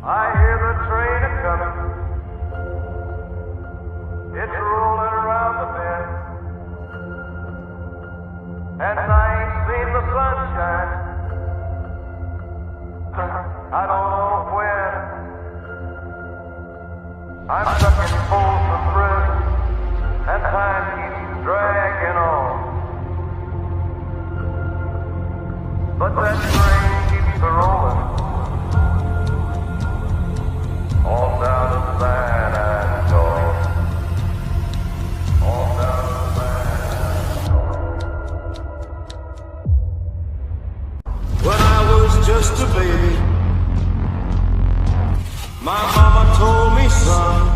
I hear the train a-comin'. It's rollin' around the bend. And I ain't seen the sunshine. I don't know when. I'm stuck in Folsom Prison, and time keeps dragging on. But that train keeps a-rollin'. On down to San Antonio. On down to San Antonio. When I was just a baby, my mama told me, son,